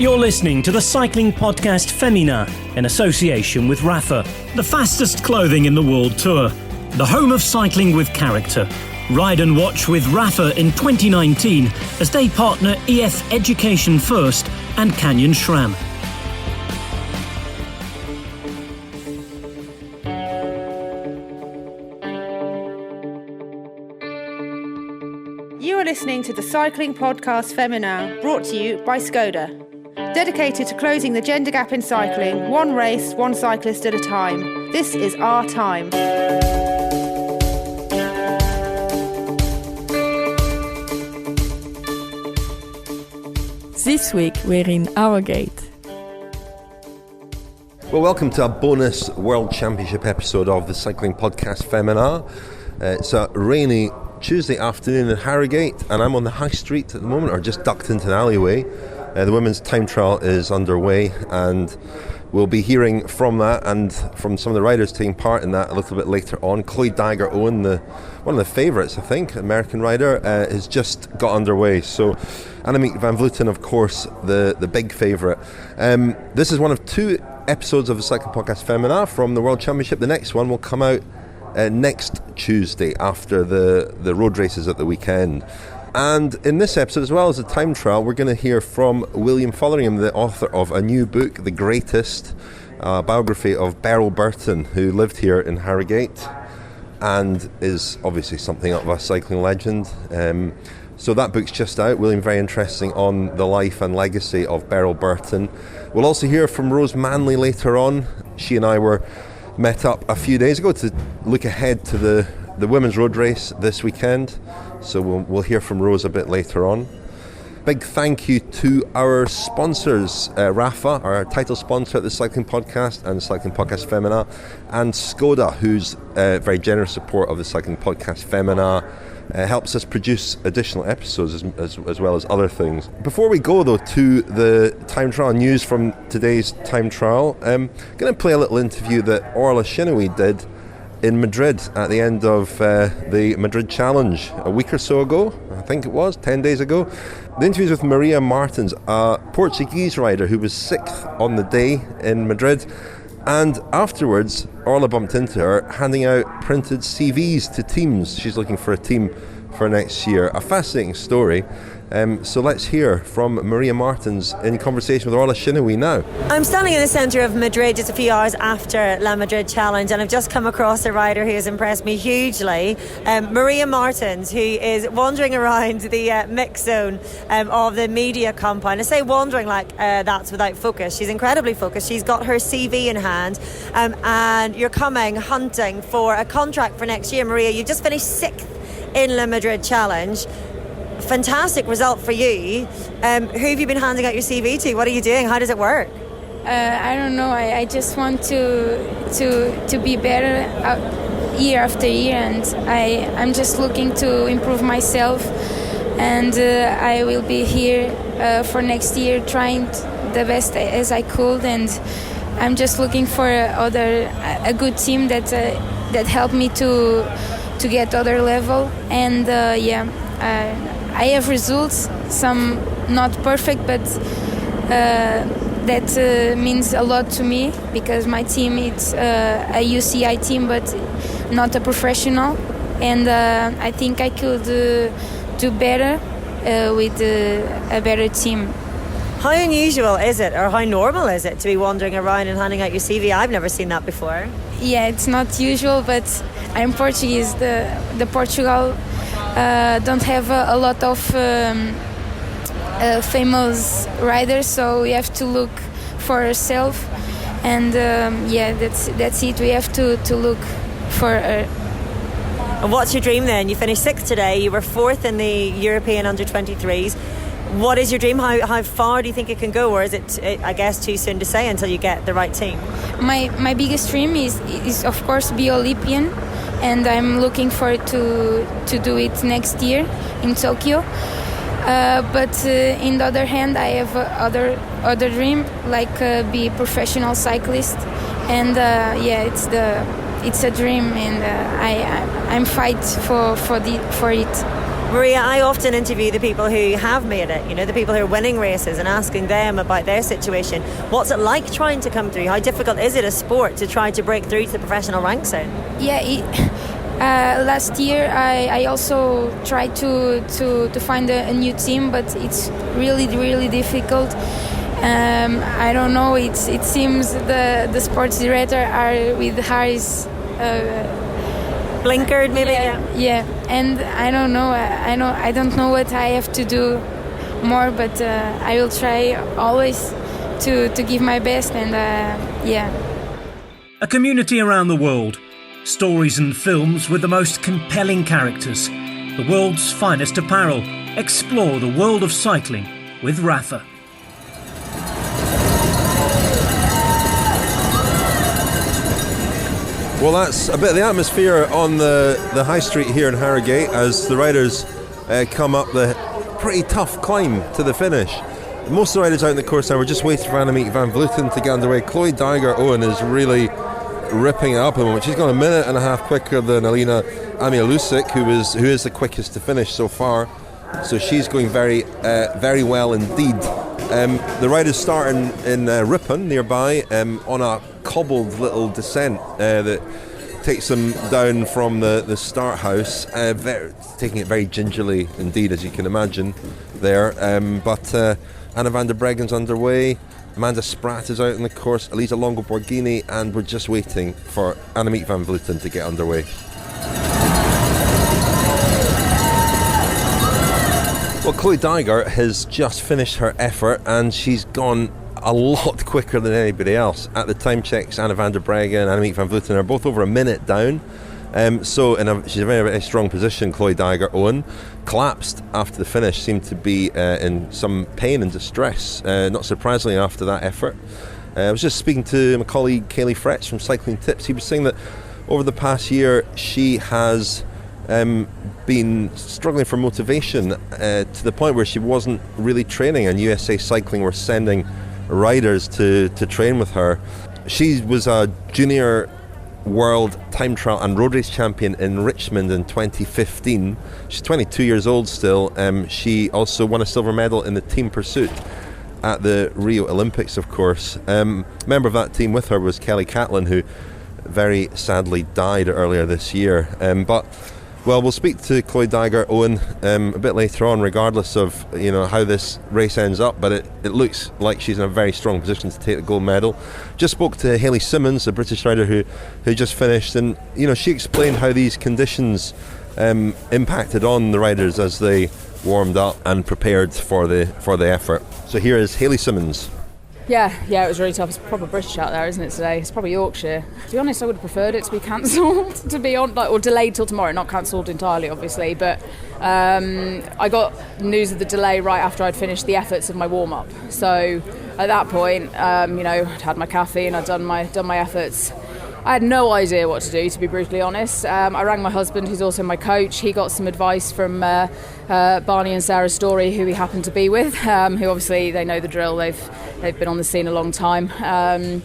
You're listening to the Cycling Podcast Féminin in association with Rapha, the fastest clothing in the world tour, the home of cycling with character. Ride and watch with Rapha in 2019 as they partner EF Education First and Canyon SRAM. You are listening to the Cycling Podcast Féminin, brought to you by Skoda. Dedicated to closing the gender gap in cycling, one race, one cyclist at a time. This is our time. This week we're in Harrogate. Well, welcome to a bonus World Championship episode of the Cycling Podcast Féminin. It's a rainy Tuesday afternoon in Harrogate, and I'm on the high street at the moment, or just ducked into an alleyway. The women's time trial is underway, and we'll be hearing from that and from some of the riders taking part in that a little bit later on. Dygert, Owen, one of the favourites, I think, American rider, has just got underway. So Annemiek van Vleuten, of course, the big favourite. This is one of two episodes of the Cycling Podcast Féminin from the World Championship. The next one will come out next Tuesday after the road races at the weekend. And in this episode, as well as the time trial, we're going to hear from Fotheringham, the author of a new book, The Greatest, biography of Beryl Burton, who lived here in Harrogate and is obviously something of a cycling legend. So that book's just out. William, very interesting on the life and legacy of Beryl Burton. We'll also hear from Rose Manley later on. She and I were met up a few days ago to look ahead to the women's road race this weekend. So we'll hear from Rose a bit later on. Big thank you to our sponsors, Rapha, our title sponsor at the Cycling Podcast and the Cycling Podcast Féminin, and Skoda, whose very generous support of the Cycling Podcast Féminin helps us produce additional episodes as well as other things. Before we go, though, to the time trial news from today's time trial, I'm going to play a little interview that Ashleigh did in Madrid at the end of the Madrid Challenge a week or so ago. I think it was 10 days ago. The interview is with Maria Martins, a Portuguese rider who was 6th on the day in Madrid, and afterwards Orla bumped into her handing out printed CVs to teams. She's looking for a team for next year. A fascinating story. So let's hear from Maria Martins in conversation with Ashleigh now. I'm standing in the centre of Madrid just a few hours after La Madrid Challenge, and I've just come across a rider who has impressed me hugely, Maria Martins, who is wandering around the mix zone of the media compound. I say wandering like that's without focus. She's incredibly focused. She's got her CV in hand, and you're coming hunting for a contract for next year. Maria, you just finished 6th in La Madrid Challenge. Fantastic result for you. Who have you been handing out your CV to? What are you doing? How does it work? I don't know. I just want to be better year after year, and I'm just looking to improve myself. And I will be here for next year, trying the best as I could. And I'm just looking for a good team that help me to get other level. And I have results, some not perfect, but that means a lot to me, because my team is a UCI team but not a professional, and I think I could do better with a better team. How unusual is it, or how normal is it, to be wandering around and handing out your CV? I've never seen that before. Yeah, it's not usual, but I'm Portuguese. The Portugal don't have a lot of famous riders, so we have to look for ourselves, and that's it. We have to look for And what's your dream then? You finished 6th today. You were 4th in the European under-23s. What is your dream? How far do you think it can go, or is it, I guess, too soon to say until you get the right team? My biggest dream is of course be Olympian, and I'm looking forward to do it next year in Tokyo. But in the other hand, I have other dream, like be a professional cyclist, and it's a dream, and I'm fight for it. Maria, I often interview the people who have made it, you know, the people who are winning races, and asking them about their situation. What's it like trying to come through? How difficult is it a sport to try to break through to the professional ranks then? Yeah, last year I also tried to find a new team, but it's really, really difficult. I don't know, it seems the sports director are with Harry's blinkered maybe. Yeah, and I don't know. I don't know what I have to do more, but I will try always to give my best. And A community around the world, stories and films with the most compelling characters, the world's finest apparel. Explore the world of cycling with Rapha. Well, that's a bit of the atmosphere on the high street here in Harrogate as the riders come up the pretty tough climb to the finish. Most of the riders out in the course now, we're just waiting for Annemiek van Vleuten to get underway. Chloe Dygert Owen is really ripping it up at the moment. She's gone a minute and a half quicker than Alina Amialusik, who is the quickest to finish so far. So she's going very well indeed. The riders start in Ripon nearby on a cobbled little descent that takes them down from the start house, taking it very gingerly indeed, as you can imagine there. But Anna van der Breggen's underway, Amanda Spratt is out in the course, Elisa Longo Borghini, and we're just waiting for Annemiek van Vleuten to get underway. Well, Chloe Dygert has just finished her effort and she's gone a lot quicker than anybody else. At the time checks, Anna van der Breggen and Annemiek van Vleuten are both over a minute down. She's in a very, very strong position. Chloe Dygert Owen collapsed after the finish, seemed to be in some pain and distress, not surprisingly after that effort. I was just speaking to my colleague Hayley from Cycling Tips. He was saying that over the past year she has been struggling for motivation to the point where she wasn't really training, and USA Cycling were sending riders to train with her. She was a junior world time trial and road race champion in Richmond in 2015. She's 22 years old still. She also won a silver medal in the team pursuit at the Rio Olympics, of course. Member of that team with her was Kelly Catlin, who very sadly died earlier this year. Well, we'll speak to Chloe Dygert Owen a bit later on, regardless of how this race ends up. But it looks like she's in a very strong position to take the gold medal. Just spoke to Hayley Simmons, a British rider who just finished, and she explained how these conditions impacted on the riders as they warmed up and prepared for the effort. So here is Hayley Simmons. Yeah, it was really tough. It's proper British out there, isn't it, today? It's probably Yorkshire. To be honest, I would have preferred it to be cancelled, to be on, or delayed till tomorrow. Not cancelled entirely, obviously, but I got news of the delay right after I'd finished the efforts of my warm-up. So at that point, I'd had my caffeine, I'd done my efforts. I had no idea what to do, to be brutally honest. I rang my husband, who's also my coach. He got some advice from Barney and Sarah Story, who he happened to be with, who obviously they know the drill. They've been on the scene a long time. I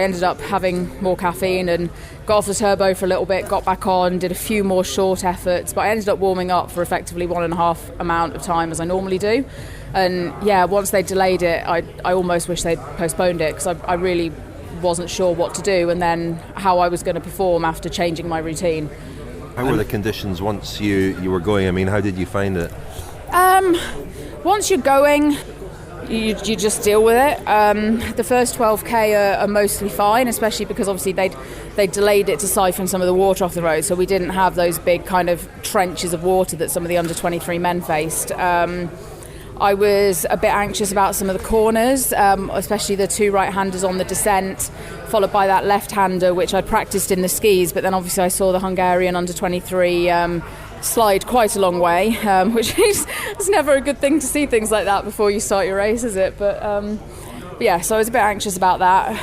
ended up having more caffeine and got off the turbo for a little bit, got back on, did a few more short efforts, but I ended up warming up for effectively 1.5 amount of time as I normally do. And once they delayed it, I almost wish they'd postponed it, because I really wasn't sure what to do and then how I was going to perform after changing my routine. How were the conditions once you were going? I mean, how did you find it? Once you're going, you just deal with it. The first 12k are mostly fine, especially because obviously they delayed it to siphon some of the water off the road, so we didn't have those big kind of trenches of water that some of the under 23 men faced. I was a bit anxious about some of the corners, especially the two right-handers on the descent, followed by that left-hander, which I'd practiced in the skis, but then obviously I saw the Hungarian under-23 slide quite a long way, which is never a good thing to see things like that before you start your race, is it? But so I was a bit anxious about that,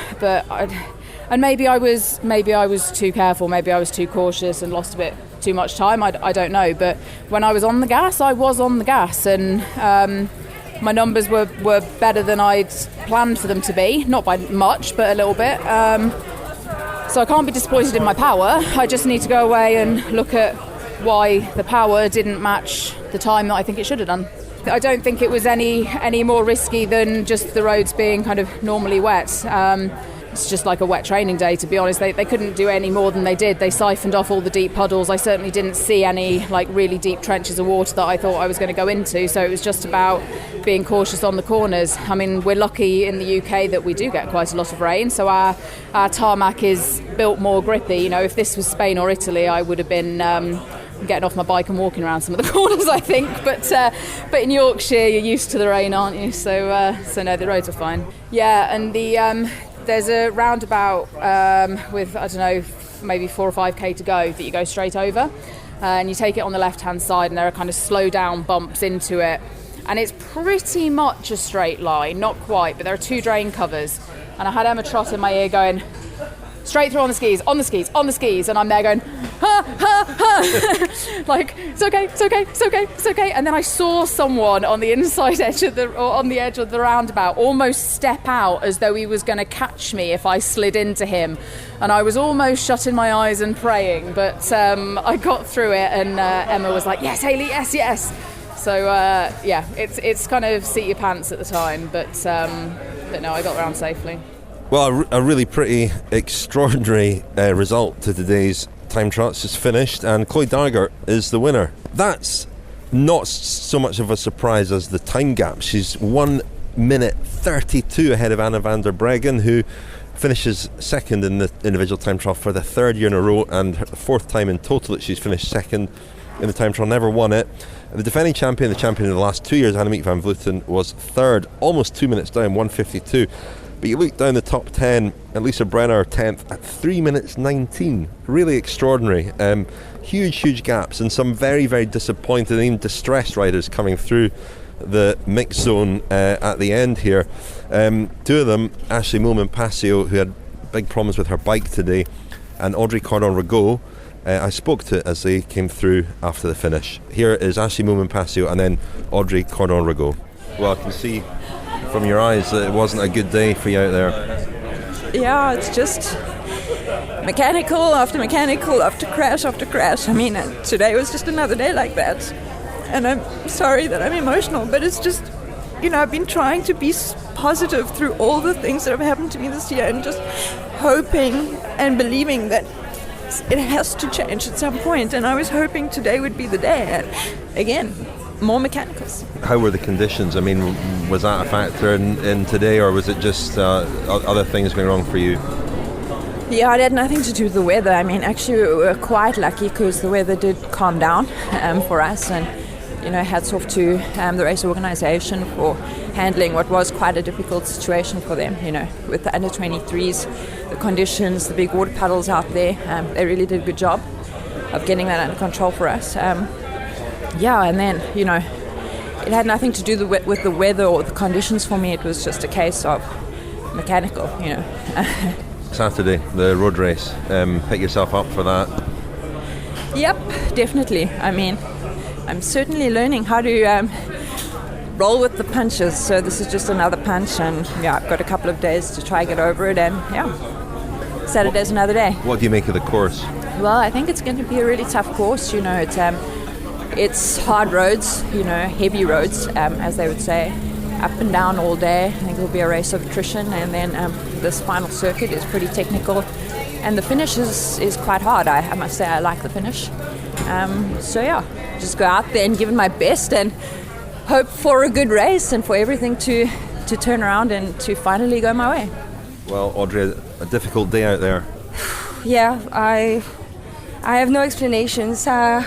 and maybe I was too careful, maybe I was too cautious and lost a bit too much time, I don't know, but when I was on the gas, I was on the gas, and my numbers were better than I'd planned for them to be, not by much, but a little bit, so I can't be disappointed in my power. I just need to go away and look at why the power didn't match the time that I think it should have done. I don't think it was any more risky than just the roads being kind of normally wet. It's just like a wet training day, to be honest. They couldn't do any more than they did. They siphoned off all the deep puddles. I certainly didn't see any like really deep trenches of water that I thought I was going to go into. So it was just about being cautious on the corners. I mean, we're lucky in the UK that we do get quite a lot of rain. So our tarmac is built more grippy. You know, if this was Spain or Italy, I would have been getting off my bike and walking around some of the corners, I think. But in Yorkshire, you're used to the rain, aren't you? So no, the roads are fine. Yeah, and there's a roundabout with, I don't know, maybe 4 or 5k to go that you go straight over, and you take it on the left-hand side, and there are kind of slow down bumps into it, and it's pretty much a straight line, not quite, but there are 2 drain covers, and I had Emma Trott in my ear going, straight through on the skis, on the skis, on the skis, and I'm there going, ha, ha, ha, like, it's okay, and then I saw someone on the inside edge on the edge of the roundabout almost step out as though he was going to catch me if I slid into him, and I was almost shutting my eyes and praying, but I got through it, and Emma was like, yes, Hayley, yes. So yeah, it's kind of seat your pants at the time, but no, I got around safely. Well, a really pretty extraordinary result to today's time trial's just finished, and Chloe Dygert is the winner. That's not so much of a surprise as the time gap. She's 1 minute 32 ahead of Anna van der Breggen, who finishes second in the individual time trial for the 3rd year in a row, and the 4th time in total that she's finished second in the time trial, never won it. The defending champion, the champion of the last 2 years, Annemiek van Vleuten, was 3rd, almost 2 minutes down, 1:52. But you look down the top 10, and Lisa Brenner 10th at 3 minutes 19. Really extraordinary. Huge gaps, and some very, very disappointed and even distressed riders coming through the mix zone at the end here. 2 of them, Ashleigh Moolman Pasio, who had big problems with her bike today, and Audrey Cordon-Ragot, I spoke to as they came through after the finish. Here is Ashleigh Moolman Pasio and then Audrey Cordon-Ragot. Well, I can see from your eyes that it wasn't a good day for you out there. Yeah, it's just mechanical after crash after crash. I mean, today was just another day like that. And I'm sorry that I'm emotional, but it's just, you know, I've been trying to be positive through all the things that have happened to me this year, and just hoping and believing that it has to change at some point. And I was hoping today would be the day. And again, more mechanicals. How were the conditions? I mean, was that a factor in today, or was it just other things going wrong for you? Yeah, it had nothing to do with the weather. I mean, actually, we were quite lucky because the weather did calm down for us, and, you know, hats off to the race organisation for handling what was quite a difficult situation for them, you know, with the under-23s, the conditions, the big water puddles out there. They really did a good job of getting that under control for us. Yeah, and then, you know, it had nothing to do with the weather or the conditions for me. It was just a case of mechanical, you know. Saturday, the road race. Pick yourself up for that? Yep, definitely. I mean, I'm certainly learning how to roll with the punches. So this is just another punch, and yeah, I've got a couple of days to try and get over it, and yeah, Saturday's another day. What do you make of the course? Well, I think it's going to be a really tough course. You know, it's hard roads, you know, heavy roads, as they would say, up and down all day. I think it'll be a race of attrition, and then this final circuit is pretty technical, and the finish is quite hard. I must say I like the finish. So yeah, just go out there and give it my best and hope for a good race and for everything to turn around and to finally go my way. Well, Audrey, a difficult day out there. Yeah, I have no explanations. I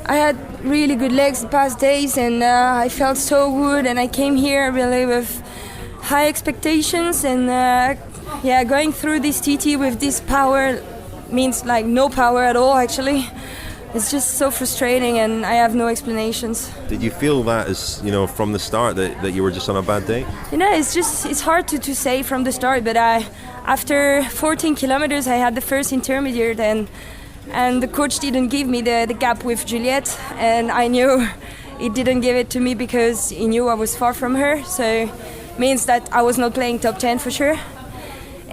had really good legs the past days, and I felt so good, and I came here really with high expectations, and going through this TT with this power means like no power at all, actually. It's just so frustrating, and I have no explanations. Did you feel that as, you know, from the start that you were just on a bad day? You know, it's hard to say from the start, but after 14 kilometers I had the first intermediate, and the coach didn't give me the gap with Juliette, and I knew he didn't give it to me because he knew I was far from her, so it means that I was not playing top 10 for sure.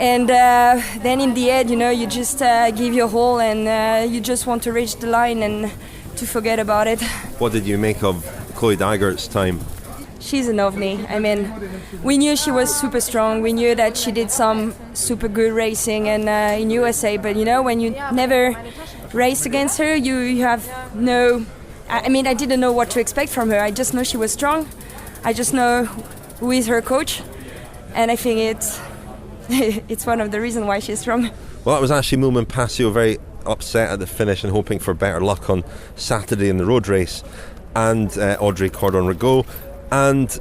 And then in the end, you just give your whole, and you just want to reach the line and to forget about it. What did you make of Chloe Dygert's time? She's an ovni. I mean, we knew she was super strong. We knew that she did some super good racing in USA. But when you never race against her, you have no. I mean, I didn't know what to expect from her. I just know she was strong. I just know who is her coach, and I think it's one of the reasons why she's strong. Well, that was Ashleigh Moolman Pasio, very upset at the finish and hoping for better luck on Saturday in the road race, and Audrey Cordon-Ragot. And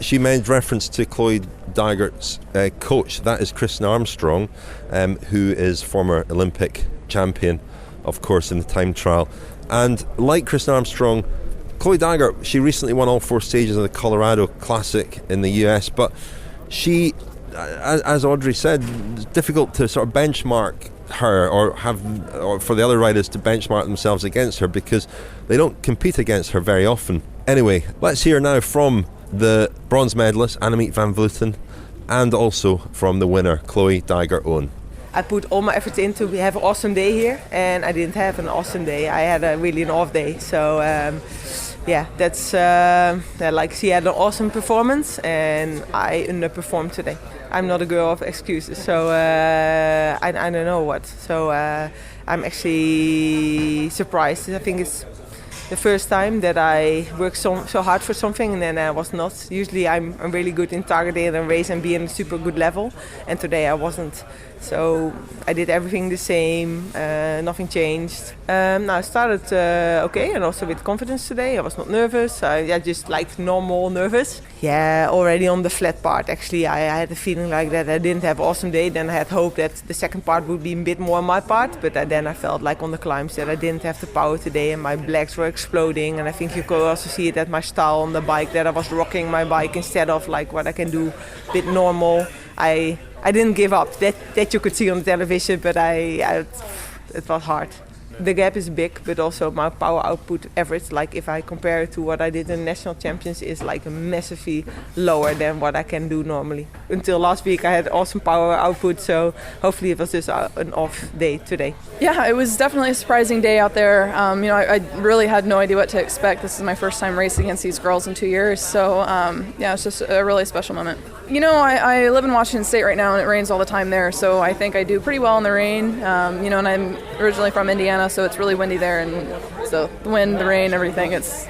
she made reference to Chloe Dygert's coach. That is Kristen Armstrong, who is former Olympic champion, of course, in the time trial. And like Kristen Armstrong, Chloe Dygert, she recently won all 4 stages of the Colorado Classic in the US, but she, as Audrey said, it's difficult to sort of benchmark her or for the other riders to benchmark themselves against her because they don't compete against her very often. Anyway, let's hear now from the bronze medalist Annemiek van Vleuten and also from the winner Chloe Dygert-Owen. I put all my efforts into we have an awesome day here, and I didn't have an awesome day. I had an off day. So that's like she had an awesome performance and I underperformed today. I'm not a girl of excuses, so I don't know what. So I'm actually surprised. I think it's the first time that I worked so hard for something and then I was not. Usually I'm really good in targeting and race and being a super good level, and today I wasn't. So I did everything the same, nothing changed. I started okay, and also with confidence today. I was not nervous, I just like normal nervous. Yeah, already on the flat part actually I had a feeling like that I didn't have an awesome day. Then I had hope that the second part would be a bit more my part, but then I felt like on the climbs that I didn't have the power today and my legs were exploding, and I think you could also see it at my style on the bike that I was rocking my bike instead of like what I can do a bit normal. I didn't give up, that you could see on the television, but it was hard. The gap is big, but also my power output average, like if I compare it to what I did in the national champions, is like massively lower than what I can do normally. Until last week I had awesome power output, so hopefully it was just an off day today. Yeah, it was definitely a surprising day out there. I really had no idea what to expect. This is my first time racing against these girls in 2 years, so it's just a really special moment. I live in Washington State right now and it rains all the time there, so I think I do pretty well in the rain. And I'm originally from Indiana, so it's really windy there, and so the wind, the rain, everything, it's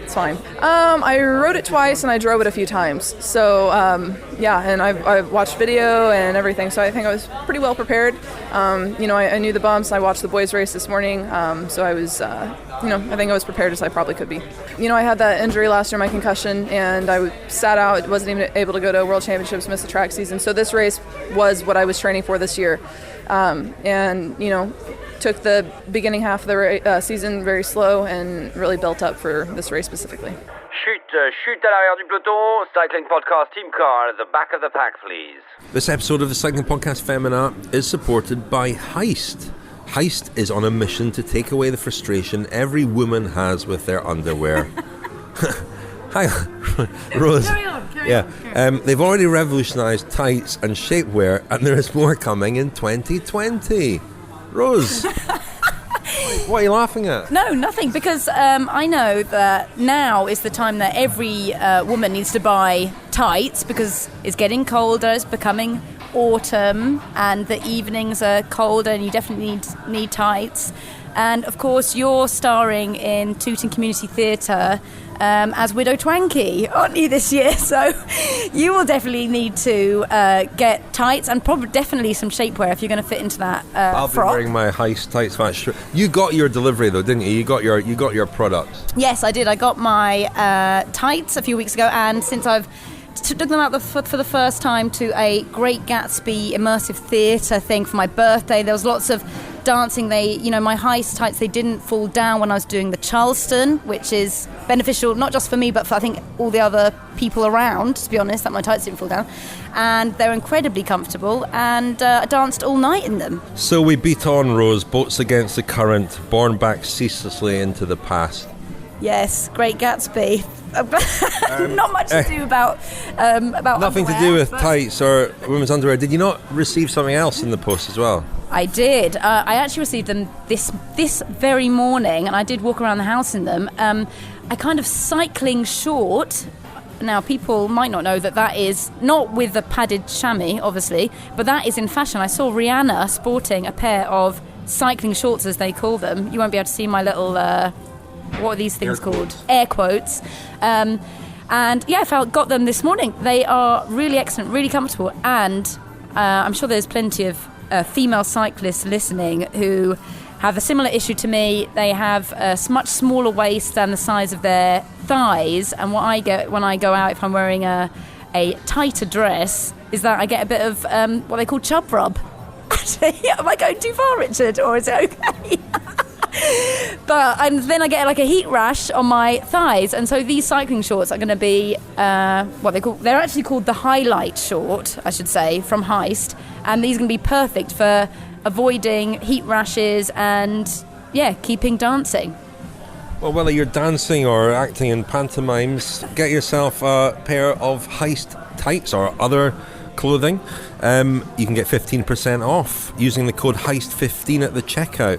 fine. I rode it twice and I drove it a few times, so and I've watched video and everything, so I think I was pretty well prepared. I knew the bumps. I watched the boys race this morning, so I was I think I was prepared as I probably could be. I had that injury last year, my concussion, and I sat out, wasn't even able to go to World Championships, missed the track season, so this race was what I was training for this year. Took the beginning half of the season very slow and really built up for this race specifically. Chute à l'arrière du peloton, Cycling Podcast team car at the back of the pack, please. This episode of the Cycling Podcast Féminin is supported by Heist. Heist is on a mission to take away the frustration every woman has with their underwear. Hi, Rose. Carry on. They've already revolutionised tights and shapewear, and there is more coming in 2020. Rose, what are you laughing at? No, nothing, because I know that now is the time that every woman needs to buy tights, because it's getting colder, it's becoming autumn, and the evenings are colder, and you definitely need tights. And of course, you're starring in Tooting Community Theatre as Widow Twanky, aren't you, this year? So you will definitely need to get tights and probably definitely some shapewear if you're going to fit into that I'll frock. be wearing my Heist tights. You got your delivery though, didn't you? You got your products. Yes, I did. I got my tights a few weeks ago, and since I've took them out for the first time to a Great Gatsby immersive theatre thing for my birthday, there was lots of dancing. My Heist tights, they didn't fall down when I was doing the Charleston, which is beneficial not just for me but for I think all the other people around, to be honest, that my tights didn't fall down, and they're incredibly comfortable, and I danced all night in them. So we beat on, Rose, boats against the current, borne back ceaselessly into the past. Yes, Great Gatsby. Not much to do about nothing underwear, to do with but tights or women's underwear. Did you not receive something else in the post as well? I did. I actually received them this very morning, and I did walk around the house in them. A kind of cycling short. Now, people might not know that is not with the padded chamois, obviously, but that is in fashion. I saw Rihanna sporting a pair of cycling shorts, as they call them. You won't be able to see my little, what are these things called? Air quotes. And yeah, I got them this morning. They are really excellent, really comfortable, and I'm sure there's plenty of female cyclists listening who have a similar issue to me. They have a much smaller waist than the size of their thighs, and what I get when I go out, if I'm wearing a tighter dress, is that I get a bit of what they call chub rub. Am I going too far, Richard, or is it okay? And then I get like a heat rash on my thighs, and so these cycling shorts are going to be they're actually called the highlight short, I should say, from Heist, and these are going to be perfect for avoiding heat rashes and keeping dancing. Well, whether you're dancing or acting in pantomimes, get yourself a pair of Heist tights or other clothing. You can get 15% off using the code HEIST15 at the checkout.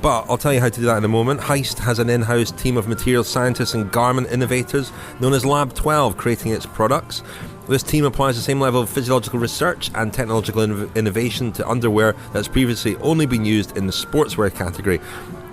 But I'll tell you how to do that in a moment. Heist has an in-house team of material scientists and garment innovators known as Lab 12 creating its products. This team applies the same level of physiological research and technological innovation to underwear that's previously only been used in the sportswear category.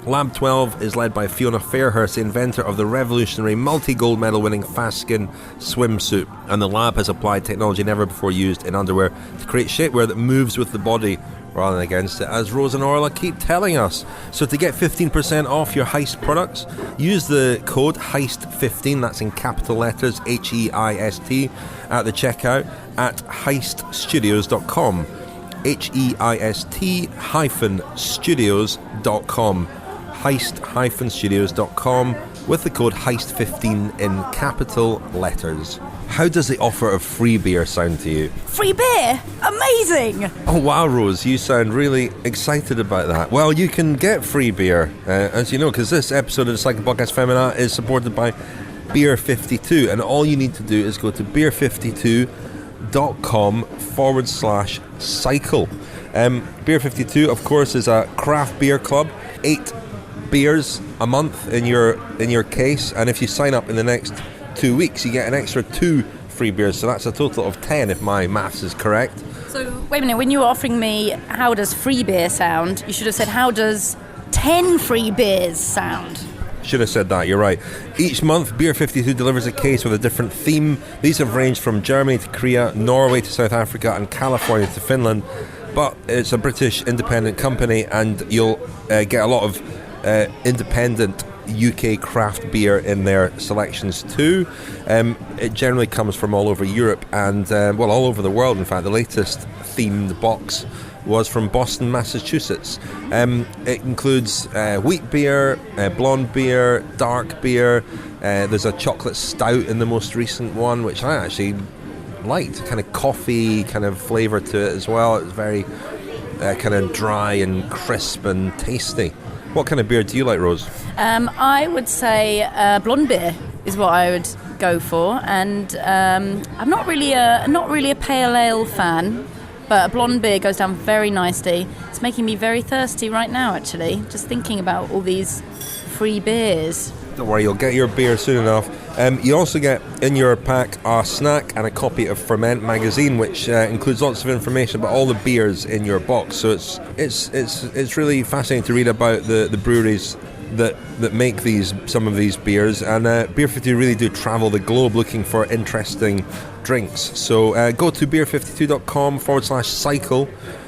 Lab 12 is led by Fiona Fairhurst, the inventor of the revolutionary multi-gold medal winning Fast Skin swimsuit, and the lab has applied technology never before used in underwear to create shapewear that moves with the body rather than against it, as Rose and Orla keep telling us. So to get 15% off your Heist products, use the code HEIST15, that's in capital letters, HEIST, at the checkout at heiststudios.com. HEIST-studios.com. heist-studios.com with the code HEIST15 in capital letters. How does the offer of free beer sound to you? Free beer? Amazing! Oh wow, Rose, you sound really excited about that. Well, you can get free beer, as you know, because this episode of the Cycling Podcast Féminin is supported by Beer 52, and all you need to do is go to beer52.com/cycle. Beer 52, of course, is a craft beer club. 8 beers a month in your case, and if you sign up in the next 2 weeks, you get an extra 2 free beers, so that's a total of 10 if my maths is correct. So wait a minute, when you were offering me how does free beer sound, you should have said how does 10 free beers sound. Should have said that, you're right. Each month, Beer 52 delivers a case with a different theme. These have ranged from Germany to Korea, Norway to South Africa, and California to Finland. But it's a British independent company, and you'll get a lot of independent UK craft beer in their selections too. It generally comes from all over Europe and all over the world. In fact, the latest themed box was from Boston, Massachusetts. It includes wheat beer, blonde beer, dark beer. There's a chocolate stout in the most recent one, which I actually liked. Kind of coffee kind of flavour to it as well. It's very kind of dry and crisp and tasty. What kind of beer do you like, Rose? I would say blonde beer is what I would go for, and I'm not really a pale ale fan, but a blonde beer goes down very nicely. It's making me very thirsty right now, actually, just thinking about all these free beers. Don't worry, you'll get your beer soon enough. You also get in your pack a snack and a copy of Ferment magazine, which includes lots of information about all the beers in your box. So it's really fascinating to read about the breweries that make some of these beers. And Beer 52 really do travel the globe looking for interesting drinks. So go to beer52.com/cycle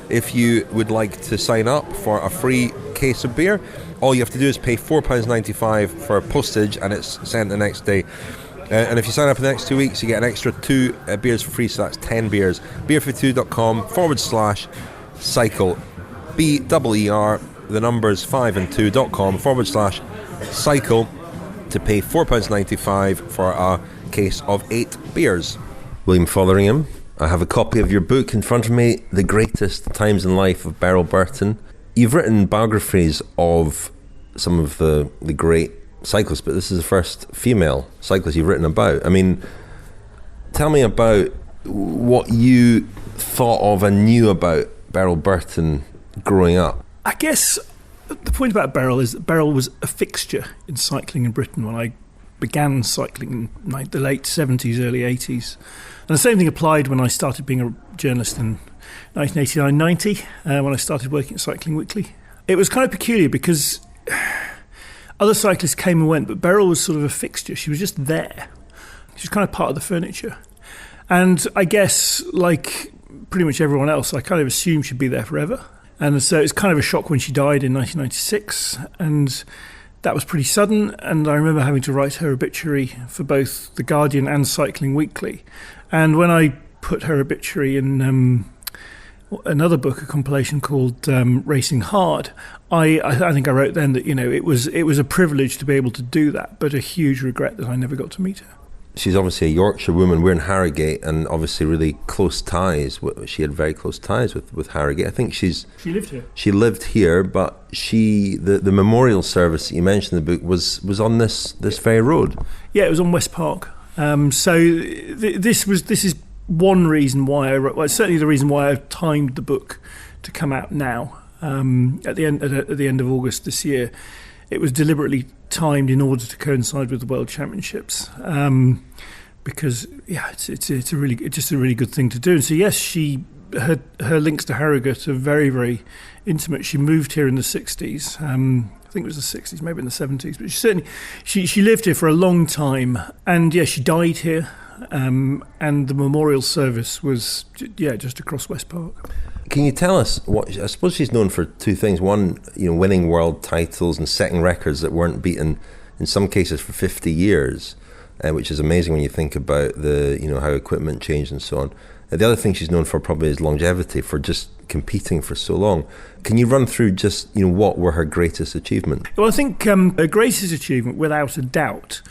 if you would like to sign up for a free case of beer. All you have to do is pay £4.95 for postage, and it's sent the next day. And if you sign up in the next 2 weeks, you get an extra 2 beers for free, so that's 10 beers. beer52.com/cycle. BEER, the numbers 5 and 2.com/cycle to pay £4.95 for a case of 8 beers. William Fotheringham, I have a copy of your book in front of me, The Greatest Times in Life of Beryl Burton. You've written biographies of some of the great cyclist, but this is the first female cyclist you've written about. I mean, tell me about what you thought of and knew about Beryl Burton growing up. I guess the point about Beryl is that Beryl was a fixture in cycling in Britain when I began cycling in the late 70s, early 80s. And the same thing applied when I started being a journalist in 1989-90, when I started working at Cycling Weekly. It was kind of peculiar because other cyclists came and went, but Beryl was sort of a fixture. She was just there. She was kind of part of the furniture. And I guess, like pretty much everyone else, I kind of assumed she'd be there forever. And so it's kind of a shock when she died in 1996. And that was pretty sudden. And I remember having to write her obituary for both The Guardian and Cycling Weekly. And when I put her obituary in another book, a compilation called Racing Hard, I think I wrote then that, it was a privilege to be able to do that, but a huge regret that I never got to meet her. She's obviously a Yorkshire woman. We're in Harrogate, and obviously really close ties. She had very close ties with Harrogate. I think she lived here. She lived here, but the memorial service that you mentioned in the book was on this very road. Yeah, it was on West Park. So this is one reason why I wrote. Well, certainly the reason why I've timed the book to come out now at the end of August this year. It was deliberately timed in order to coincide with the World Championships, because it's just a really good thing to do. And so yes, her links to Harrogate are very, very intimate. She moved here in the 60s. I think it was the 60s, maybe in the 70s, but she lived here for a long time, and she died here. And the memorial service was just across West Park. Can you tell us what? I suppose she's known for two things. One, winning world titles and setting records that weren't beaten in some cases for 50 years, which is amazing when you think about how equipment changed and so on. The other thing she's known for probably is longevity, for just competing for so long. Can you run through just what were her greatest achievements? Well, I think her greatest achievement, without a doubt,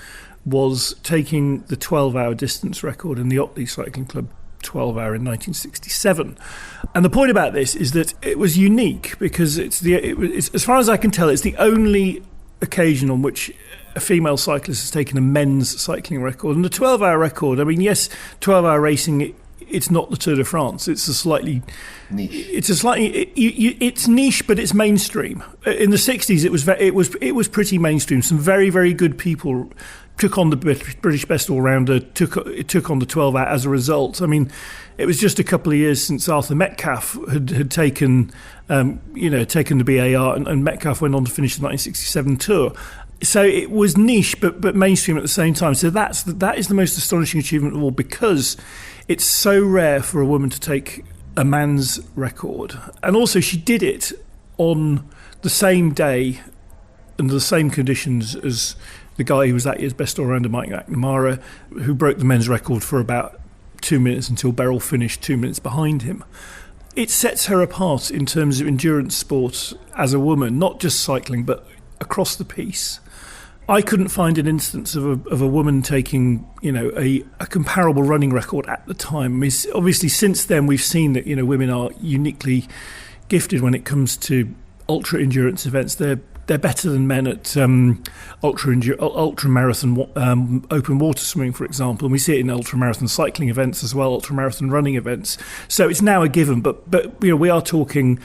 was taking the 12-hour distance record in the Otley Cycling Club 12-hour in 1967. And the point about this is that it was unique because it's as far as I can tell, it's the only occasion on which a female cyclist has taken a men's cycling record. And the 12-hour record, I mean, yes, 12-hour racing, it's not the Tour de France. It's a slightly niche. It's niche, but it's mainstream. In the 60s, it was pretty mainstream. Some very, very good people took on the British Best All-Rounder, took on the 12-hour as a result. I mean, it was just a couple of years since Arthur Metcalfe had taken the BAR, and Metcalfe went on to finish the 1967 Tour. So it was niche, but mainstream at the same time. So that is the most astonishing achievement of all, because it's so rare for a woman to take a man's record. And also she did it on the same day under the same conditions as the guy who was that year's best all-rounder, Mike McNamara, who broke the men's record for about 2 minutes until Beryl finished 2 minutes behind him. It sets her apart in terms of endurance sport as a woman, not just cycling, but across the piece. I couldn't find an instance of a woman taking, a comparable running record at the time. I mean, obviously, since then, we've seen that, women are uniquely gifted when it comes to ultra endurance events. They're better than men at ultra marathon open water swimming, for example. And we see it in ultra marathon cycling events as well, ultra marathon running events. So it's now a given. But we are talking,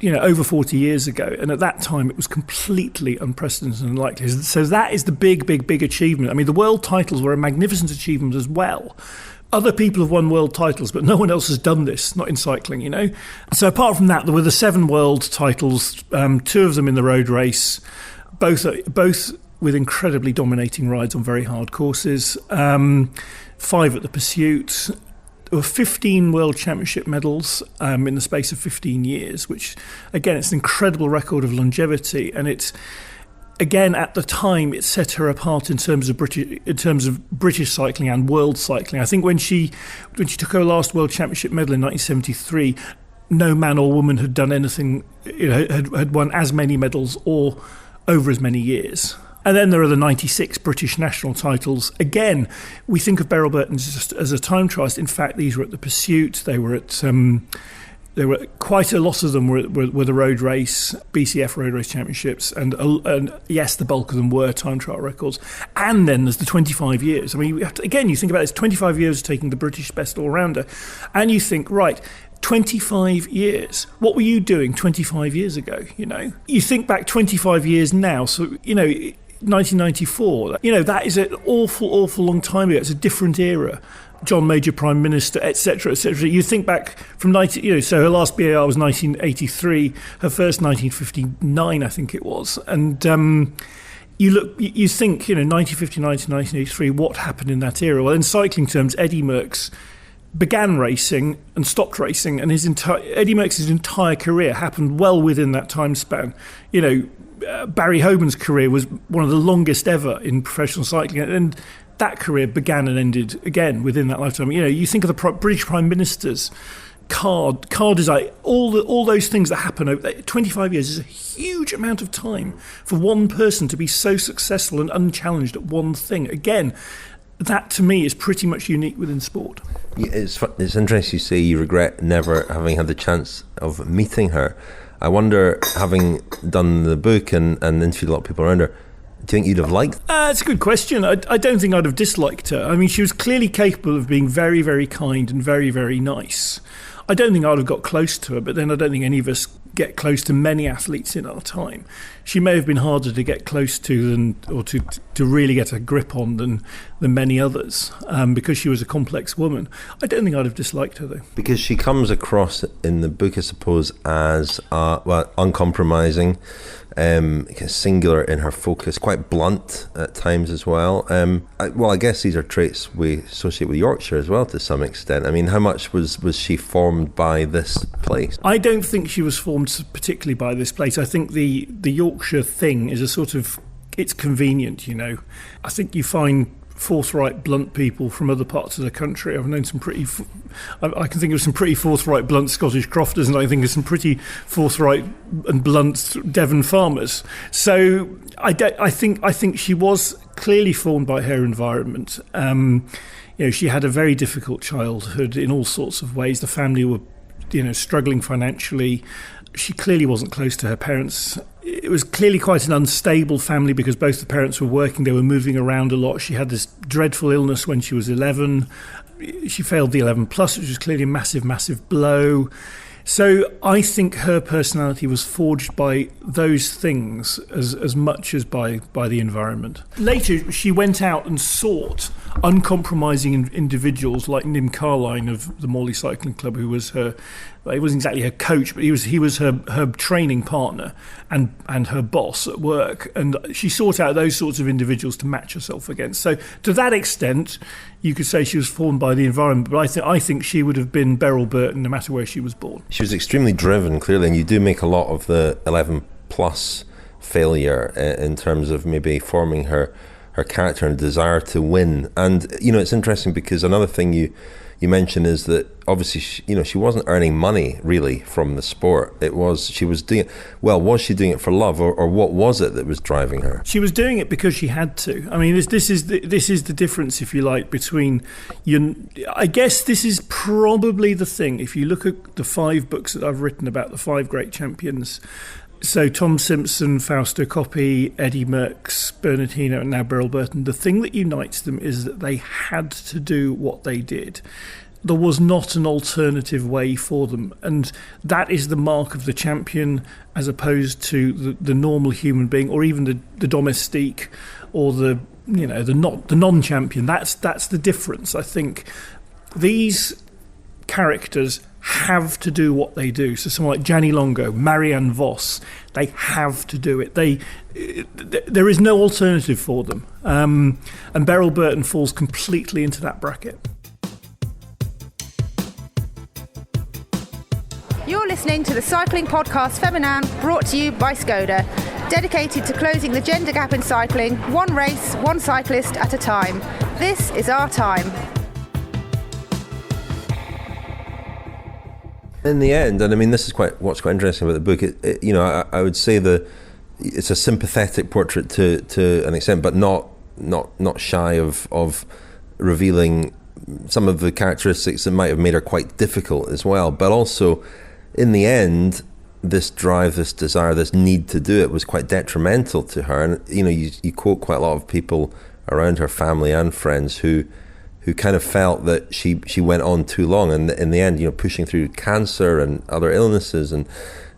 over 40 years ago, and at that time it was completely unprecedented and unlikely. So that is the big achievement. I mean, the world titles were a magnificent achievement as well. Other people have won world titles, but no one else has done this, not in cycling, So apart from that, there were the 7 world titles, 2 of them in the road race, both with incredibly dominating rides on very hard courses, 5 at the Pursuit. There were 15 World Championship medals in the space of 15 years, which, again, it's an incredible record of longevity, and it's, again, at the time, it set her apart in terms of British cycling and world cycling. I think when she took her last World Championship medal in 1973, no man or woman had done anything, had won as many medals or over as many years. And then there are the 96 British national titles. Again, we think of Beryl Burton just as a time trialist. In fact, these were at the Pursuit. They were at There were quite a lot of them were the road race, BCF road race championships, and yes, the bulk of them were time trial records. And then there's the 25 years. I mean, you think about this, 25 years taking the British best all-rounder, and you think, right, 25 years. What were you doing 25 years ago, you know? You think back 25 years now, so, you know, 1994, you know, that is an awful long time ago. It's a different era. John Major Prime Minister, etc., etc. You think back from so her last BAR was 1983, her first 1959, I think it was, and you think, you know, 1959 to 1983, what happened in that era? Well, in cycling terms, Eddie Merckx began racing and stopped racing, and Eddie Merckx's entire career happened well within that time span. You know, Barry Hoban's career was one of the longest ever in professional cycling, and that career began and ended again within that lifetime. You know, you think of the British Prime Ministers, car design, all those things that happen over 25 years is a huge amount of time for one person to be so successful and unchallenged at one thing. Again, that to me is pretty much unique within sport. Yeah, it's interesting you say you regret never having had the chance of meeting her. I wonder, having done the book and interviewed a lot of people around her, do you think you'd have liked? It's a good question. I don't think I'd have disliked her. I mean, she was clearly capable of being very, very kind and very, very nice. I don't think I'd have got close to her, but then I don't think any of us get close to many athletes in our time. She may have been harder to get close to to really get a grip on than many others, because she was a complex woman. I don't think I'd have disliked her, though. Because she comes across in the book, I suppose, as uncompromising, singular in her focus, quite blunt at times as well. I guess these are traits we associate with Yorkshire as well to some extent. I mean, how much was she formed by this place? I don't think she was formed particularly by this place. I think the Yorkshire thing is a sort of, it's convenient, you know. I think you find forthright, blunt people from other parts of the country. I've known some I can think of some pretty forthright, blunt Scottish crofters, and I think of some pretty forthright and blunt Devon farmers. So I think she was clearly formed by her environment. You know, she had a very difficult childhood in all sorts of ways. The family were, you know, struggling financially. She clearly wasn't close to her parents. It was clearly quite an unstable family because both the parents were working. They were moving around a lot. She had this dreadful illness when she was 11. She failed the 11 plus, which was clearly a massive, massive blow. So I think her personality was forged by those things as much as by the environment. Later, she went out and sought uncompromising individuals like Nim Carline of the Morley Cycling Club, who was her, he wasn't exactly her coach, but he was her training partner and her boss at work. And she sought out those sorts of individuals to match herself against. So to that extent, you could say she was formed by the environment, but I think she would have been Beryl Burton no matter where she was born. She was extremely driven, clearly, and you do make a lot of the 11 plus failure in terms of maybe forming her character and desire to win. And, you know, it's interesting because another thing you mentioned is that obviously she wasn't earning money really from the sport. She was doing it, well, was she doing it for love, or what was it that was driving her? She was doing it because she had to. I mean, this is the difference, if you like, between I guess this is probably the thing. If you look at the 5 books that I've written about the 5 great champions, so Tom Simpson, Fausto Coppi, Eddie Merckx, Bernard Hinault, and now Beryl Burton, the thing that unites them is that they had to do what they did. There was not an alternative way for them, and that is the mark of the champion as opposed to the normal human being, or even the domestique, or the non-champion. That's the difference. I think these characters have to do what they do. So someone like Gianni Longo, Marianne Vos, they have to do it. There is no alternative for them. And Beryl Burton falls completely into that bracket. You're listening to the Cycling Podcast Féminin, brought to you by Skoda, dedicated to closing the gender gap in cycling, one race, one cyclist at a time. This is our time. In the end, and I mean, this is what's quite interesting about the book. I would say it's a sympathetic portrait to an extent, but not shy of revealing some of the characteristics that might have made her quite difficult as well. But also, in the end, this drive, this desire, this need to do it was quite detrimental to her. And you quote quite a lot of people around her, family and friends, who kind of felt that she went on too long, and in the end, pushing through cancer and other illnesses and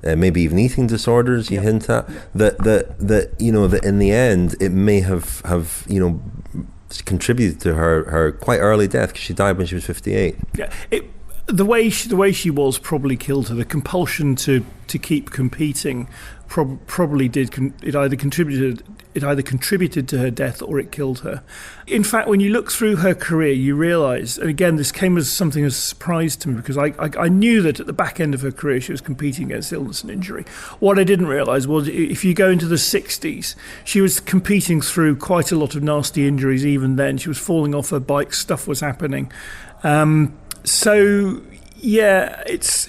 maybe even eating disorders. You hint at that in the end it may have contributed to her quite early death, because she died when she was 58. Yeah, the way she was probably killed her. The compulsion to keep competing probably did. It either contributed to her death or it killed her. In fact, when you look through her career, you realise, and again, this came as something as a surprise to me, because I knew that at the back end of her career she was competing against illness and injury. What I didn't realise was, if you go into the 60s, she was competing through quite a lot of nasty injuries. Even then, she was falling off her bike. Stuff was happening. So yeah, it's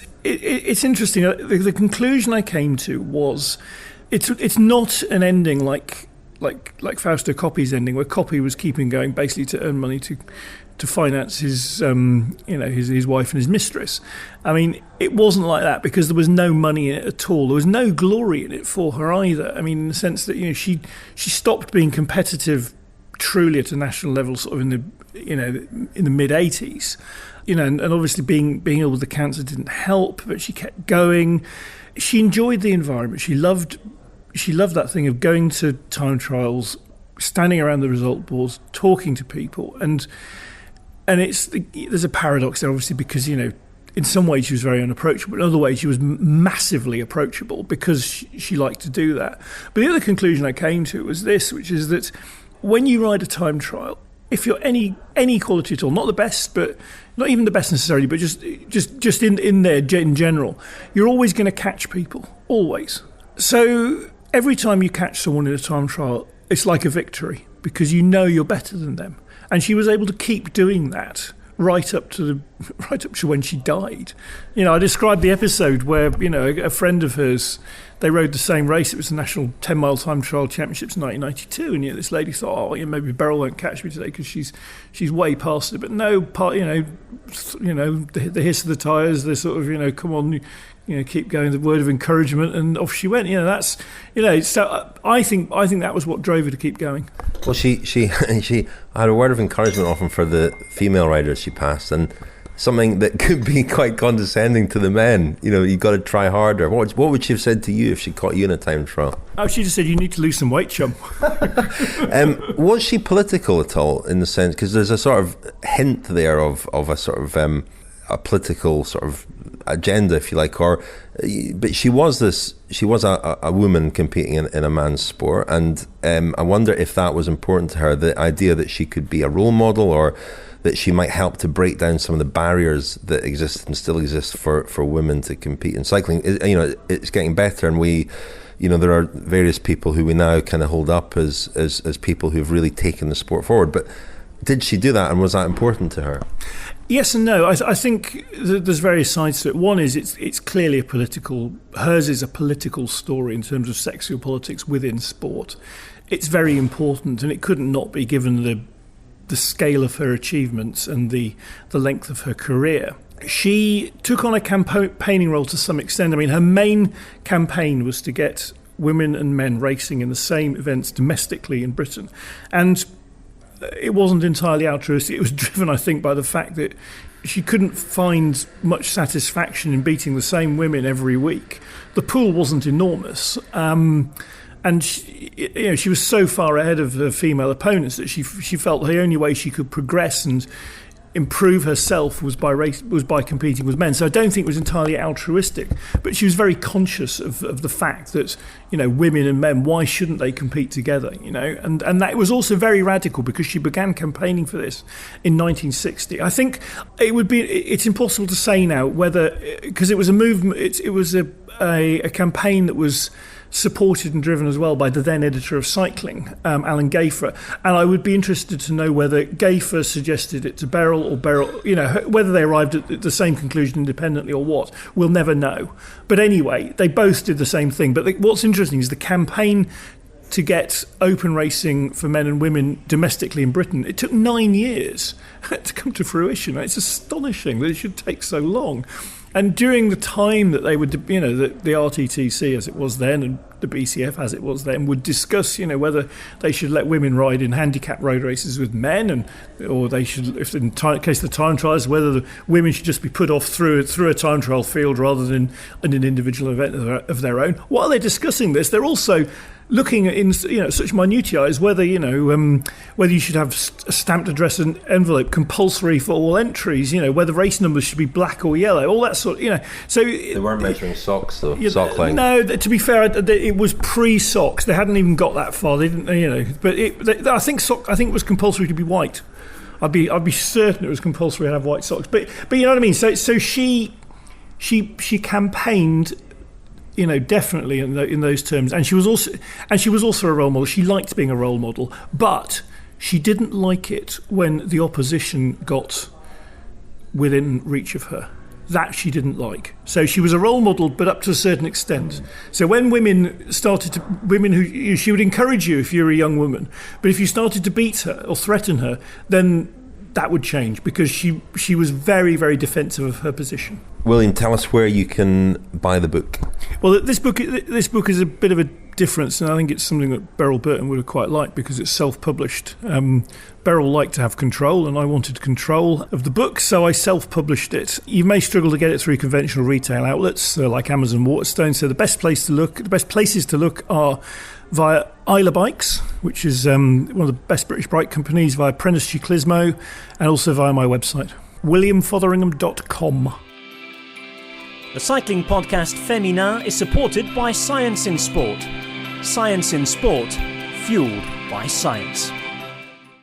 interesting. The conclusion I came to was, it's not an ending like Fausto Coppi's ending, where Coppi was keeping going basically to earn money to finance his his wife and his mistress. I mean, it wasn't like that, because there was no money in it at all. There was no glory in it for her either. I mean, in the sense that she stopped being competitive truly at a national level sort of in the mid 80s. And obviously being ill with the cancer didn't help, but she kept going. She enjoyed the environment. She loved that thing of going to time trials, standing around the result boards, talking to people, and there's a paradox there, obviously, because in some ways she was very unapproachable, in other ways she was massively approachable, because she liked to do that. But the other conclusion I came to was this, which is that when you ride a time trial, if you're any quality at all, not the best, but not even the best necessarily, but just in there in general, you're always going to catch people, always. So every time you catch someone in a time trial, it's like a victory, because you're better than them. And she was able to keep doing that right up to when she died. I described the episode where a friend of hers, they rode the same race. It was the National 10-Mile Time Trial Championships in 1992, and this lady thought, maybe Beryl won't catch me today because she's way past it. But no, the hiss of the tyres, the sort of come on, keep going, the word of encouragement, and off she went. That's so I think that was what drove her to keep going. Well, she had a word of encouragement often for the female riders she passed, and something that could be quite condescending to the men. You got to try harder. What would she have said to you if she caught you in a time trial? Oh, she just said, you need to lose some weight, chum. Was she political at all, in the sense, because there's a sort of hint there of a sort of a political sort of agenda, if you like, but she was a woman competing in a man's sport, and I wonder if that was important to her, the idea that she could be a role model, or that she might help to break down some of the barriers that exist and still exist for women to compete in cycling. It's getting better, and there are various people who we now kind of hold up as people who've really taken the sport forward. But did she do that, and was that important to her? Yes and no. I think there's various sides to it. One is it's clearly hers is a political story in terms of sexual politics within sport. It's very important, and it couldn't not be, given the scale of her achievements and the length of her career. She took on a campaigning role to some extent. I mean, her main campaign was to get women and men racing in the same events domestically in Britain. And it wasn't entirely altruistic. It was driven, I think, by the fact that she couldn't find much satisfaction in beating the same women every week. The pool wasn't enormous. And she was so far ahead of her female opponents that she felt the only way she could progress and improve herself was by competing with men. So I don't think it was entirely altruistic, but she was very conscious of the fact that women and men, why shouldn't they compete together? And that was also very radical, because she began campaigning for this in 1960. I think it's impossible to say now whether, because it was a movement, it was a campaign that was supported and driven as well by the then editor of Cycling, Alan Gayfer. And I would be interested to know whether Gayfer suggested it to Beryl, or Beryl, whether they arrived at the same conclusion independently or what. We'll never know. But anyway, they both did the same thing. But what's interesting is the campaign to get open racing for men and women domestically in Britain, it took 9 years to come to fruition. It's astonishing that it should take so long. And during the time that they would, the RTTC as it was then and the BCF as it was then would discuss, whether they should let women ride in handicap road races with men, or they should, if in case of the time trials, whether the women should just be put off through a time trial field rather than in an individual event of their own. While they're discussing this, they're also looking at such minutiae as whether you should have a stamped address and envelope compulsory for all entries, whether race numbers should be black or yellow, all that sort of, so they weren't measuring socks though. Sock length. No, to be fair, it was pre-socks. They hadn't even got that far. They didn't, but I think it was compulsory to be white. I'd be certain it was compulsory to have white socks. But you know what I mean. So she campaigned, definitely in those terms, and she was also a role model. She liked being a role model, but she didn't like it when the opposition got within reach of her. That she didn't like. So she was a role model, but up to a certain extent. So when women who she would encourage you if you're a young woman, but if you started to beat her or threaten her, then that would change, because she was very, very defensive of her position. William, tell us where you can buy the book. Well, this book is a bit of a difference, and I think it's something that Beryl Burton would have quite liked, because it's self-published. Beryl liked to have control, and I wanted control of the book, so I self-published it. You may struggle to get it through conventional retail outlets like Amazon, Waterstone. So the best places to look are via Isla Bikes, which is one of the best British bike companies, via Prentice Ciclismo, and also via my website, williamfotheringham.com. The Cycling Podcast Féminin is supported by Science in Sport. Science in Sport, fueled by science.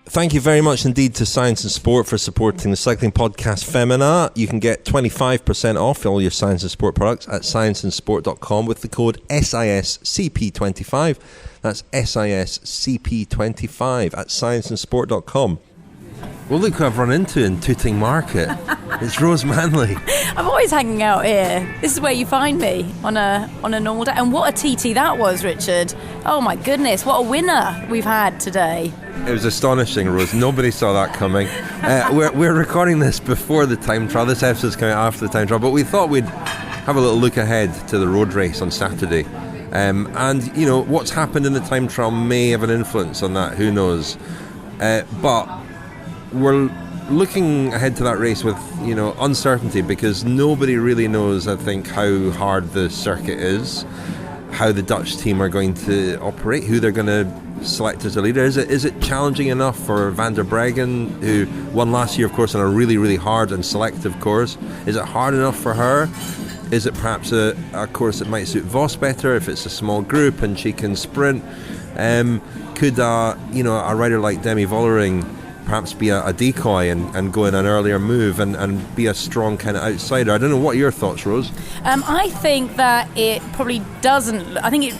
Thank you very much indeed to Science and Sport for supporting the Cycling Podcast Féminin. You can get 25% off all your Science and Sport products at scienceandsport.com with the code SISCP25. That's SISCP25 at scienceandsport.com. Well, look who I've run into in Tooting Market. It's Rose Manley. I'm always hanging out here. This is where you find me on a normal day. And what a TT that was, Richard. Oh my goodness, what a winner we've had today. It was astonishing, Rose. Nobody saw that coming. We're recording this before the time trial. This episode's coming after the time trial, but we thought we'd have a little look ahead to the road race on Saturday. And what's happened in the time trial may have an influence on that. Who knows? But we're looking ahead to that race with uncertainty, because nobody really knows, I think, how hard the circuit is, how the Dutch team are going to operate, who they're going to select as a leader. Is it challenging enough for Van der Breggen, who won last year, of course, on a really, really hard and selective course? Is it hard enough for her? Is it perhaps a course that might suit Vos better if it's a small group and she can sprint? Could a rider like Demi Vollering perhaps be a decoy and go in an earlier move and be a strong kind of outsider? I don't know. What are your thoughts, Rose? I think that it probably doesn't. I think it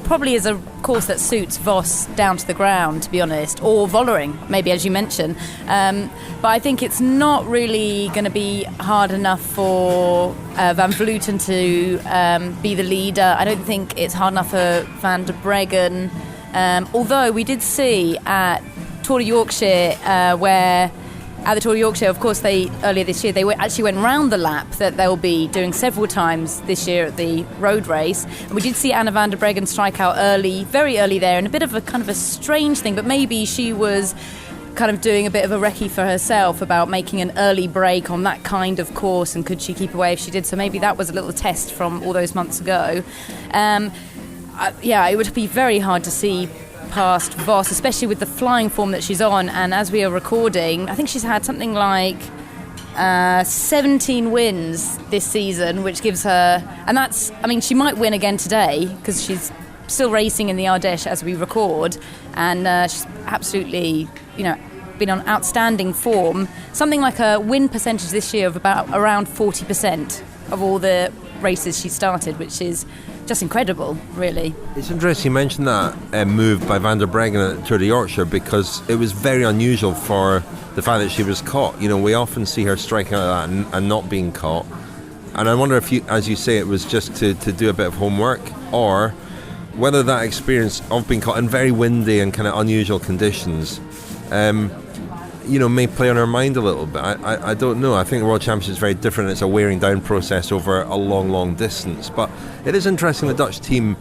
probably is a course that suits Vos down to the ground, to be honest, or Vollering, maybe, as you mentioned. But I think it's not really going to be hard enough for Van Vleuten to be the leader. I don't think it's hard enough for Van der Breggen. Although we did see at Tour of Yorkshire, where at the Tour of Yorkshire, of course, earlier this year, they actually went round the lap that they'll be doing several times this year at the road race. And we did see Anna van der Breggen strike out early, very early there, and a bit of a kind of a strange thing, but maybe she was kind of doing a bit of a recce for herself about making an early break on that kind of course, and could she keep away if she did. So maybe that was a little test from all those months ago. It would be very hard to see past Vos, especially with the flying form that she's on. And as we are recording, I think she's had something like 17 wins this season, which gives her, and that's, I mean, she might win again today because she's still racing in the Ardèche as we record, and she's absolutely, been on outstanding form. Something like a win percentage this year of around 40% of all the races she started, which is just incredible, really. It's interesting you mentioned that move by Van der Breggen at Tour de Yorkshire, because it was very unusual for the fact that she was caught. We often see her striking out of that and not being caught. And I wonder if, as you say, it was just to do a bit of homework, or whether that experience of being caught in very windy and kind of unusual conditions may play on her mind a little bit. I don't know. I think the World Championship is very different. It's a wearing down process over a long distance. But it is interesting, the Dutch team,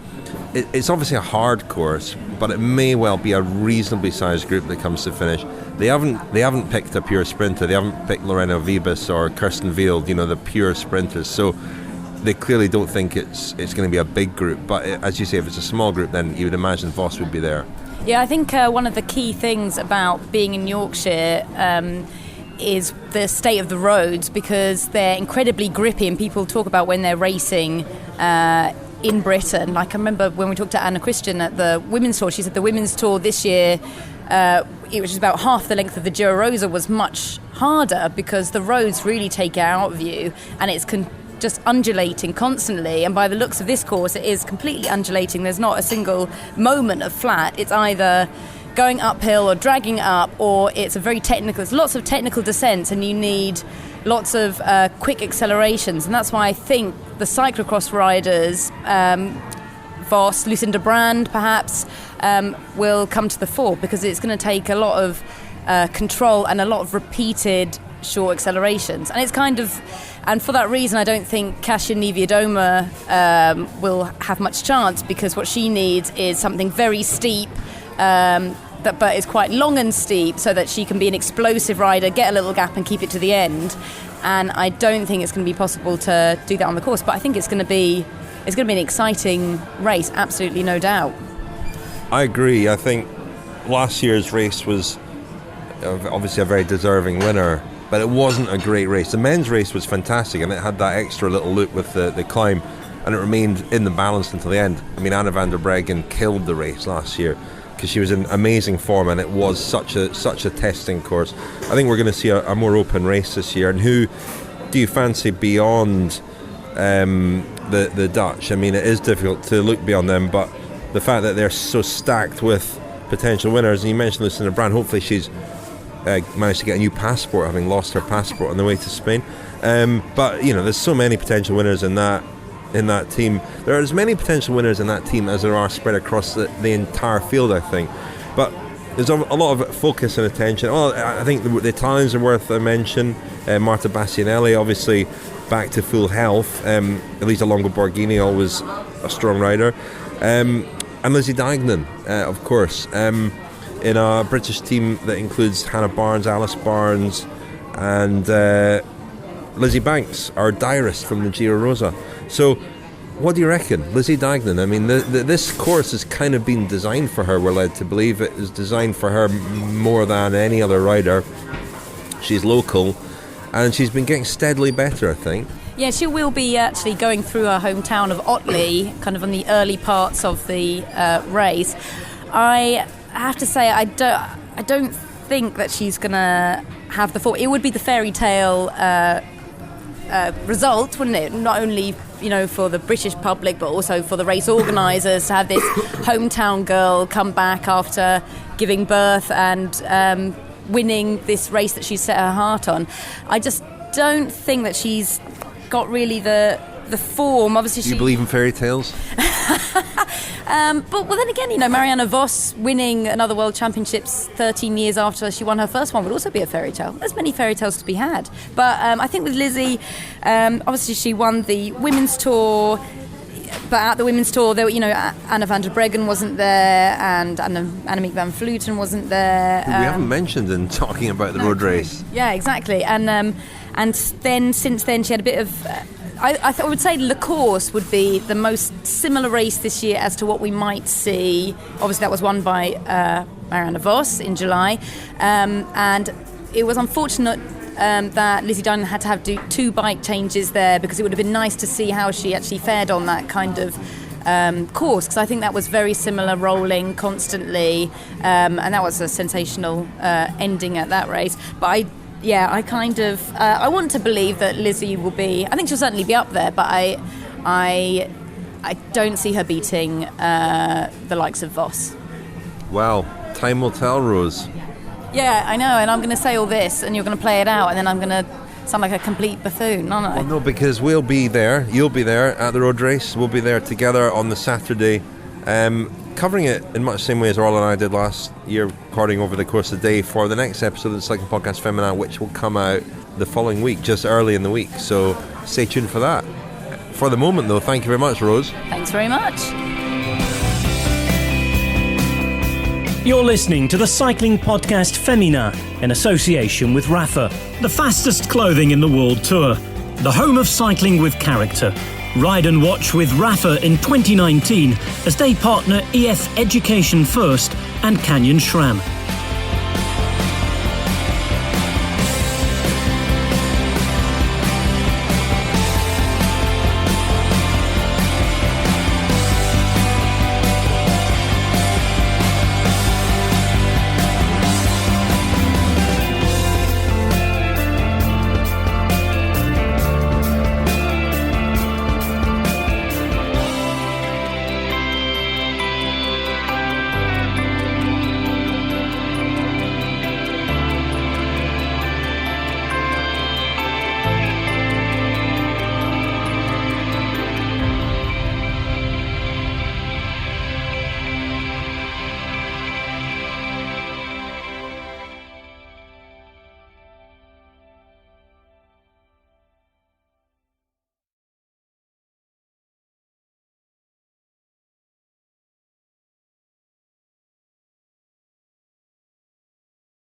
it's obviously a hard course, but it may well be a reasonably sized group that comes to finish. They haven't picked a pure sprinter. They haven't picked Lorena Vibes or Kirsten Wild, the pure sprinters. So they clearly don't think it's going to be a big group. But as you say, if it's a small group, then you would imagine Vos would be there. Yeah, I think one of the key things about being in Yorkshire is the state of the roads, because they're incredibly grippy, and people talk about when they're racing in Britain. Like, I remember when we talked to Anna Christian at the Women's Tour, she said the Women's Tour this year, which is about half the length of the Giro Rosa, was much harder because the roads really take it out of you, and it's just undulating constantly. And by the looks of this course, it is completely undulating. There's not a single moment of flat. It's either going uphill or dragging up, or it's a very technical. There's lots of technical descents, and you need lots of quick accelerations. And that's why I think the cyclocross riders, Vos, Lucinda Brand perhaps, will come to the fore, because it's going to take a lot of control and a lot of repeated short accelerations. And it's and for that reason, I don't think Kasia Niewiadoma will have much chance, because what she needs is something very steep, but is quite long and steep, so that she can be an explosive rider, get a little gap and keep it to the end. And I don't think it's going to be possible to do that on the course, but I think it's going to be an exciting race, absolutely no doubt. I agree. I think last year's race was obviously a very deserving winner, but it wasn't a great race. The men's race was fantastic, and it had that extra little loop with the climb, and it remained in the balance until the end. I mean, Anna van der Breggen killed the race last year because she was in amazing form, and it was such a testing course. I think we're going to see a more open race this year. And who do you fancy beyond the Dutch? I mean, it is difficult to look beyond them, but the fact that they're so stacked with potential winners, and you mentioned Lucinda Brand, hopefully she's managed to get a new passport, having lost her passport on the way to Spain. But there's so many potential winners in that team. There are as many potential winners in that team as there are spread across the entire field, I think. But there's a lot of focus and attention. Well, I think the Italians are worth a mention. Marta Bastianelli, obviously back to full health. Elisa Longo Borghini, always a strong rider. And Lizzie Deignan, of course. In a British team that includes Hannah Barnes, Alice Barnes, and Lizzie Banks, our diarist from the Giro Rosa. So, what do you reckon, Lizzie Deignan? I mean, this course has kind of been designed for her. We're led to believe it is designed for her more than any other rider. She's local, and she's been getting steadily better, I think. Yeah, she will be actually going through her hometown of Otley, kind of on the early parts of the race. I have to say, I don't think that she's going to have the form. It would be the fairy tale result, wouldn't it? Not only for the British public, but also for the race organisers to have this hometown girl come back after giving birth and winning this race that she's set her heart on. I just don't think that she's got really the form. Obviously, do you believe in fairy tales? But then again, Marianne Vos winning another World Championships 13 years after she won her first one would also be a fairy tale. There's many fairy tales to be had. But I think with Lizzie, obviously she won the Women's Tour, but at the Women's Tour, there were, Anna van der Breggen wasn't there, and Annemiek van Vleuten wasn't there. We haven't mentioned in talking about the road race. Yeah, exactly. And then since then she had a bit of... I would say Le Course would be the most similar race this year as to what we might see. Obviously, that was won by Marianne Vos in July. And it was unfortunate that Lizzie Deignan had to have two bike changes there, because it would have been nice to see how she actually fared on that kind of course, because I think that was very similar, rolling constantly. And that was a sensational ending at that race. But I want to believe that Lizzie will be... I think she'll certainly be up there, but I don't see her beating the likes of Vos. Well, time will tell, Rose. Yeah, I know, and I'm going to say all this, and you're going to play it out, and then I'm going to sound like a complete buffoon, aren't I? Well, no, because we'll be there, you'll be there at the road race, we'll be there together on the Saturday. covering it in much the same way as Orla and I did last year, recording over the course of the day for the next episode of the Cycling Podcast Féminin, which will come out the following week, just early in the week. So stay tuned for that. For the moment, though, thank you very much, Rose. Thanks very much. You're listening to the Cycling Podcast Féminin in association with Rapha, the fastest clothing in the World Tour, the home of cycling with character. Ride and watch with Rapha in 2019 as they partner EF Education First and Canyon SRAM.